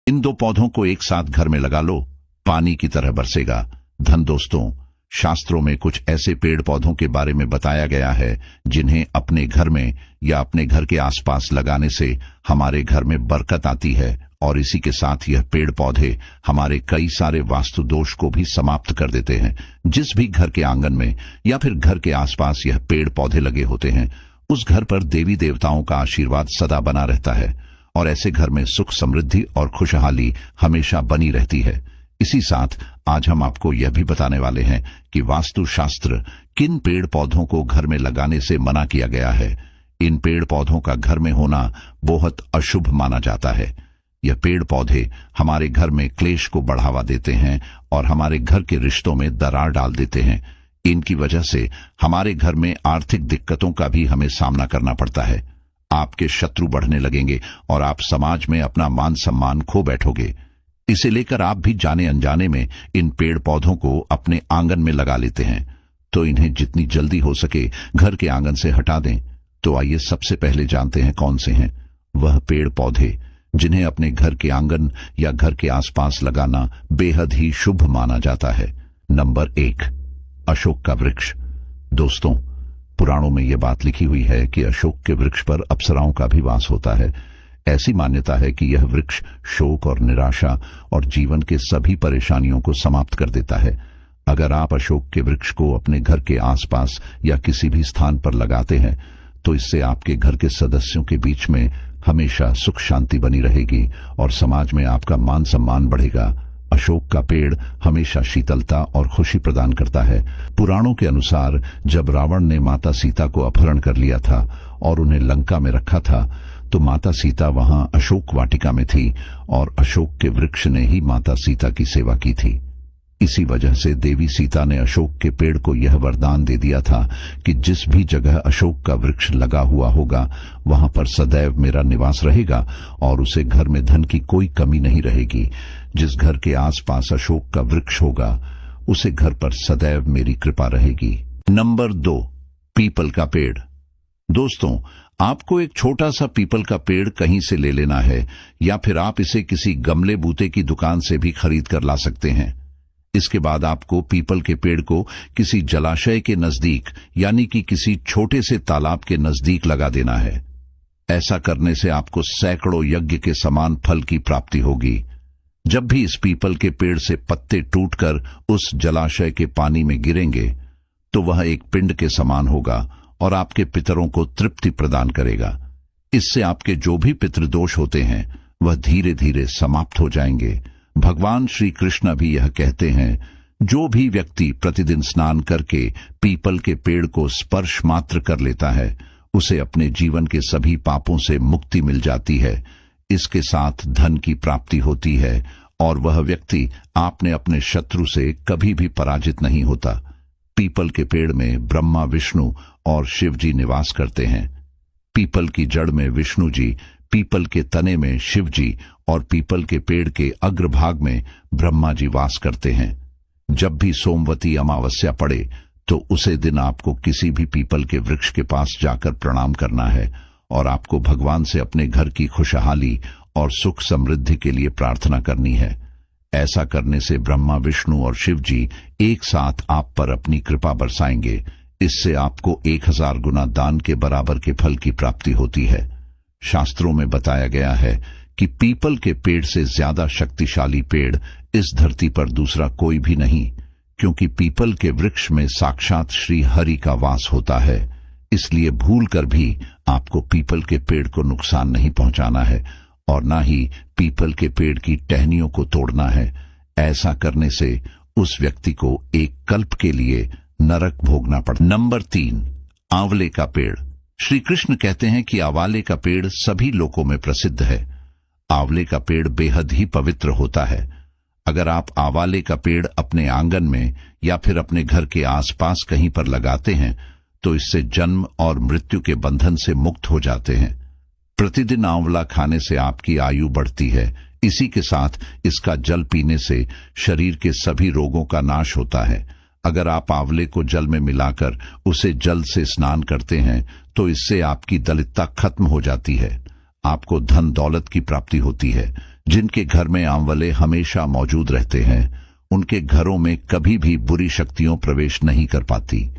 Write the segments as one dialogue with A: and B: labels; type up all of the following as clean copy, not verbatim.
A: इन दो पौधों को एक साथ घर में लगा लो, पानी की तरह बरसेगा धन। दोस्तों, शास्त्रों में कुछ ऐसे पेड़ पौधों के बारे में बताया गया है जिन्हें अपने घर में या अपने घर के आसपास लगाने से हमारे घर में बरकत आती है, और इसी के साथ यह पेड़ पौधे हमारे कई सारे वास्तु दोष को भी समाप्त कर देते हैं। जिस भी घर के आंगन में या फिर घर के आसपास यह पेड़ पौधे लगे होते हैं, उस घर पर देवी देवताओं का आशीर्वाद सदा बना रहता है, और ऐसे घर में सुख समृद्धि और खुशहाली हमेशा बनी रहती है। इसी साथ आज हम आपको यह भी बताने वाले हैं कि वास्तु शास्त्र किन पेड़ पौधों को घर में लगाने से मना किया गया है। इन पेड़ पौधों का घर में होना बहुत अशुभ माना जाता है। यह पेड़ पौधे हमारे घर में क्लेश को बढ़ावा देते हैं और हमारे घर के रिश्तों में दरार डाल देते हैं। इनकी वजह से हमारे घर में आर्थिक दिक्कतों का भी हमें सामना करना पड़ता है। आपके शत्रु बढ़ने लगेंगे और आप समाज में अपना मान सम्मान खो बैठोगे। इसे लेकर आप भी जाने अनजाने में इन पेड़ पौधों को अपने आंगन में लगा लेते हैं, तो इन्हें जितनी जल्दी हो सके घर के आंगन से हटा दें। तो आइए सबसे पहले जानते हैं कौन से हैं वह पेड़ पौधे जिन्हें अपने घर के आंगन या घर के आसपास लगाना बेहद ही शुभ माना जाता है। नंबर 1, अशोक का वृक्ष। दोस्तों, पुराणों में यह बात लिखी हुई है कि अशोक के वृक्ष पर अप्सराओं का भी वास होता है। ऐसी मान्यता है कि यह वृक्ष शोक और निराशा और जीवन के सभी परेशानियों को समाप्त कर देता है। अगर आप अशोक के वृक्ष को अपने घर के आसपास या किसी भी स्थान पर लगाते हैं, तो इससे आपके घर के सदस्यों के बीच में हमेशा सुख शांति बनी रहेगी और समाज में आपका मान सम्मान बढ़ेगा। अशोक का पेड़ हमेशा शीतलता और खुशी प्रदान करता है। पुराणों के अनुसार जब रावण ने माता सीता को अपहरण कर लिया था और उन्हें लंका में रखा था, तो माता सीता वहां अशोक वाटिका में थी और अशोक के वृक्ष ने ही माता सीता की सेवा की थी। इसी वजह से देवी सीता ने अशोक के पेड़ को यह वरदान दे दिया था कि जिस भी जगह अशोक का वृक्ष लगा हुआ होगा, वहां पर सदैव मेरा निवास रहेगा और उसे घर में धन की कोई कमी नहीं रहेगी। जिस घर के आसपास अशोक का वृक्ष होगा, उसे घर पर सदैव मेरी कृपा रहेगी। नंबर 2, पीपल का पेड़। दोस्तों, आपको एक छोटा सा पीपल का पेड़ कहीं से ले लेना है या फिर आप इसे किसी गमले बूटे की दुकान से भी खरीद कर ला सकते हैं। इसके बाद आपको पीपल के पेड़ को किसी जलाशय के नजदीक यानी कि किसी छोटे से तालाब के नजदीक लगा देना है। ऐसा करने से आपको सैकड़ों यज्ञ के समान फल की प्राप्ति होगी। जब भी इस पीपल के पेड़ से पत्ते टूटकर उस जलाशय के पानी में गिरेंगे, तो वह एक पिंड के समान होगा और आपके पितरों को तृप्ति प्रदान करेगा। इससे आपके जो भी पितृदोष होते हैं वह धीरे धीरे समाप्त हो जाएंगे। भगवान श्री कृष्ण भी यह कहते हैं, जो भी व्यक्ति प्रतिदिन स्नान करके पीपल के पेड़ को स्पर्श मात्र कर लेता है, उसे अपने जीवन के सभी पापों से मुक्ति मिल जाती है। इसके साथ धन की प्राप्ति होती है और वह व्यक्ति आपने अपने शत्रु से कभी भी पराजित नहीं होता। पीपल के पेड़ में ब्रह्मा, विष्णु और शिव जी निवास करते हैं। पीपल की जड़ में विष्णु जी, पीपल के तने में शिव जी और पीपल के पेड़ के अग्रभाग में ब्रह्मा जी वास करते हैं। जब भी सोमवती अमावस्या पड़े, तो उसे दिन आपको किसी भी पीपल के वृक्ष के पास जाकर प्रणाम करना है और आपको भगवान से अपने घर की खुशहाली और सुख समृद्धि के लिए प्रार्थना करनी है। ऐसा करने से ब्रह्मा, विष्णु और शिव जी एक साथ आप पर अपनी कृपा बरसाएंगे। इससे आपको 1000 गुना दान के बराबर के फल की प्राप्ति होती है। शास्त्रों में बताया गया है कि पीपल के पेड़ से ज्यादा शक्तिशाली पेड़ इस धरती पर दूसरा कोई भी नहीं, क्योंकि पीपल के वृक्ष में साक्षात श्री हरि का वास होता है। इसलिए भूलकर भी आपको पीपल के पेड़ को नुकसान नहीं पहुंचाना है और न ही पीपल के पेड़ की टहनियों को तोड़ना है। ऐसा करने से उस व्यक्ति को एक कल्प के लिए नरक भोगना पड़ता। नंबर 3, आंवले का पेड़। श्री कृष्ण कहते हैं कि आंवले का पेड़ सभी लोकों में प्रसिद्ध है। आंवले का पेड़ बेहद ही पवित्र होता है। अगर आप आंवले का पेड़ अपने आंगन में या फिर अपने घर के आसपास कहीं पर लगाते हैं, तो इससे जन्म और मृत्यु के बंधन से मुक्त हो जाते हैं। प्रतिदिन आंवला खाने से आपकी आयु बढ़ती है। इसी के साथ इसका जल पीने से शरीर के सभी रोगों का नाश होता है। अगर आप आंवले को जल में मिलाकर उसे जल से स्नान करते हैं, तो इससे आपकी दरिद्रता खत्म हो जाती है। आपको धन दौलत की प्राप्ति होती है। जिनके घर में आंवले हमेशा मौजूद रहते हैं उनके घरों में कभी भी बुरी शक्तियां प्रवेश नहीं कर पाती।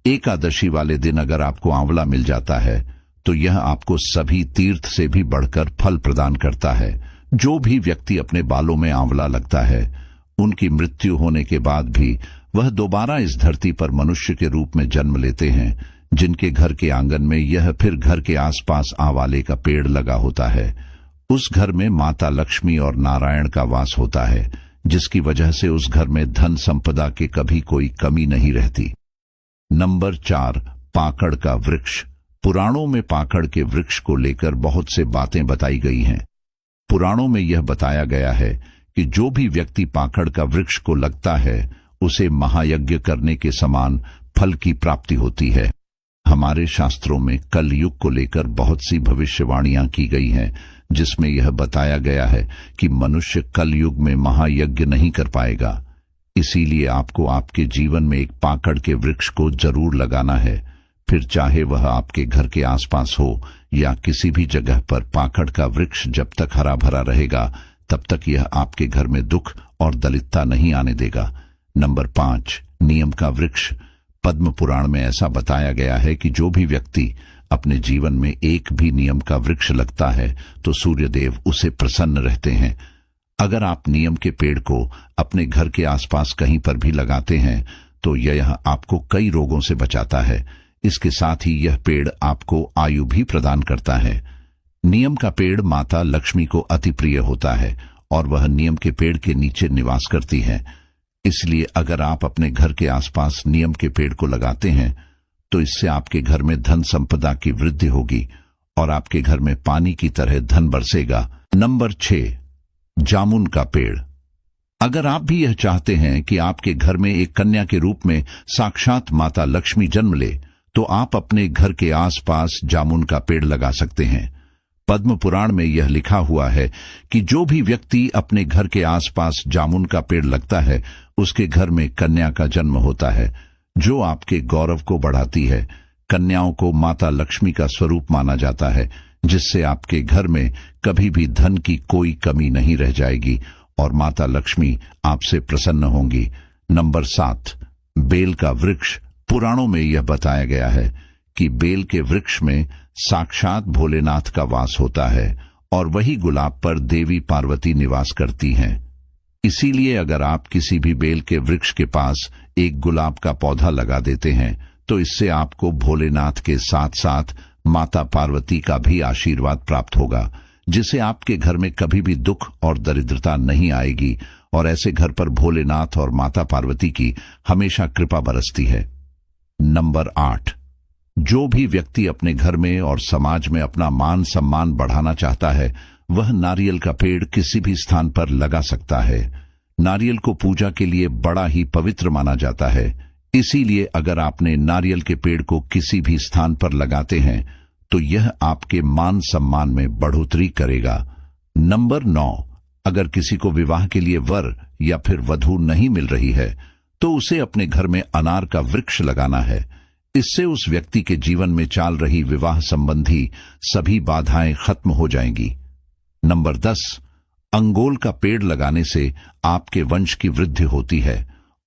A: एकादशी वाले दिन अगर आपको आंवला मिल जाता है तो यह आपको सभी तीर्थ से भी बढ़कर फल प्रदान करता है। जो भी व्यक्ति अपने बालों में आंवला लगता है उनकी मृत्यु होने के बाद भी वह दोबारा इस धरती पर मनुष्य के रूप में जन्म लेते हैं। जिनके घर के आंगन में यह फिर घर के आसपास आंवले का पेड़ लगा होता है उस घर में माता लक्ष्मी और नारायण का वास होता है, जिसकी वजह से उस घर में धन संपदा के कभी कोई कमी नहीं रहती। नंबर 4, पाकड़ का वृक्ष। पुराणों में पाकड़ के वृक्ष को लेकर बहुत से बातें बताई गई हैं। पुराणों में यह बताया गया है कि जो भी व्यक्ति पाकड़ का वृक्ष को लगता है उसे महायज्ञ करने के समान फल की प्राप्ति होती है। हमारे शास्त्रों में कल युग को लेकर बहुत सी भविष्यवाणियां की गई हैं, जिसमें यह बताया गया है कि मनुष्य कल युग में महायज्ञ नहीं कर पाएगा। इसीलिए आपको आपके जीवन में एक पाकड़ के वृक्ष को जरूर लगाना है। फिर चाहे वह आपके घर के आसपास हो या किसी भी जगह पर, पाकड़ का वृक्ष जब तक हरा भरा रहेगा तब तक यह आपके घर में दुख और दलितता नहीं आने देगा। नंबर 5, नियम का वृक्ष। पद्म पुराण में ऐसा बताया गया है कि जो भी व्यक्ति अपने जीवन में एक भी नियम का वृक्ष लगता है तो सूर्यदेव उसे प्रसन्न रहते हैं। अगर आप नियम के पेड़ को अपने घर के आसपास कहीं पर भी लगाते हैं तो यह आपको कई रोगों से बचाता है। इसके साथ ही यह पेड़ आपको आयु भी प्रदान करता है। नियम का पेड़ माता लक्ष्मी को अति प्रिय होता है और वह नियम के पेड़ के नीचे निवास करती है। इसलिए अगर आप अपने घर के आसपास नियम के पेड़ को लगाते हैं तो इससे आपके घर में धन संपदा की वृद्धि होगी और आपके घर में पानी की तरह धन बरसेगा। नंबर 6, जामुन का पेड़। अगर आप भी यह चाहते हैं कि आपके घर में एक कन्या के रूप में साक्षात माता लक्ष्मी जन्म ले तो आप अपने घर के आसपास जामुन का पेड़ लगा सकते हैं। पद्म पुराण में यह लिखा हुआ है कि जो भी व्यक्ति अपने घर के आसपास जामुन का पेड़ लगता है उसके घर में कन्या का जन्म होता है, जो आपके गौरव को बढ़ाती है। कन्याओं को माता लक्ष्मी का स्वरूप माना जाता है, जिससे आपके घर में कभी भी धन की कोई कमी नहीं रह जाएगी और माता लक्ष्मी आपसे प्रसन्न होंगी। नंबर 7, बेल का वृक्ष। पुराणों में यह बताया गया है कि बेल के वृक्ष में साक्षात भोलेनाथ का वास होता है और वही गुलाब पर देवी पार्वती निवास करती हैं। इसीलिए अगर आप किसी भी बेल के वृक्ष के पास एक गुलाब का पौधा लगा देते हैं तो इससे आपको भोलेनाथ के साथ साथ माता पार्वती का भी आशीर्वाद प्राप्त होगा, जिससे आपके घर में कभी भी दुख और दरिद्रता नहीं आएगी और ऐसे घर पर भोलेनाथ और माता पार्वती की हमेशा कृपा बरसती है। नंबर 8, जो भी व्यक्ति अपने घर में और समाज में अपना मान सम्मान बढ़ाना चाहता है वह नारियल का पेड़ किसी भी स्थान पर लगा सकता है। नारियल को पूजा के लिए बड़ा ही पवित्र माना जाता है। इसीलिए अगर आपने नारियल के पेड़ को किसी भी स्थान पर लगाते हैं तो यह आपके मान सम्मान में बढ़ोतरी करेगा। नंबर 9, अगर किसी को विवाह के लिए वर या फिर वधू नहीं मिल रही है तो उसे अपने घर में अनार का वृक्ष लगाना है। इससे उस व्यक्ति के जीवन में चल रही विवाह संबंधी सभी बाधाएं खत्म हो जाएंगी। नंबर 10, अंगोल का पेड़ लगाने से आपके वंश की वृद्धि होती है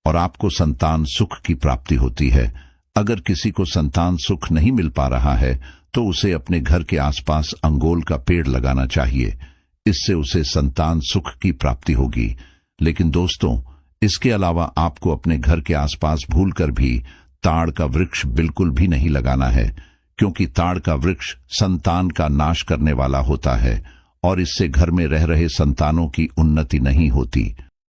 A: और आपको संतान सुख की प्राप्ति होती है। अगर किसी को संतान सुख नहीं मिल पा रहा है तो उसे अपने घर के आसपास अंगोल का पेड़ लगाना चाहिए। इससे उसे संतान सुख की प्राप्ति होगी। लेकिन दोस्तों, इसके अलावा आपको अपने घर के आसपास भूलकर भी ताड़ का वृक्ष बिल्कुल भी नहीं लगाना है, क्योंकि ताड़ का वृक्ष संतान का नाश करने वाला होता है और इससे घर में रह रहे संतानों की उन्नति नहीं होती।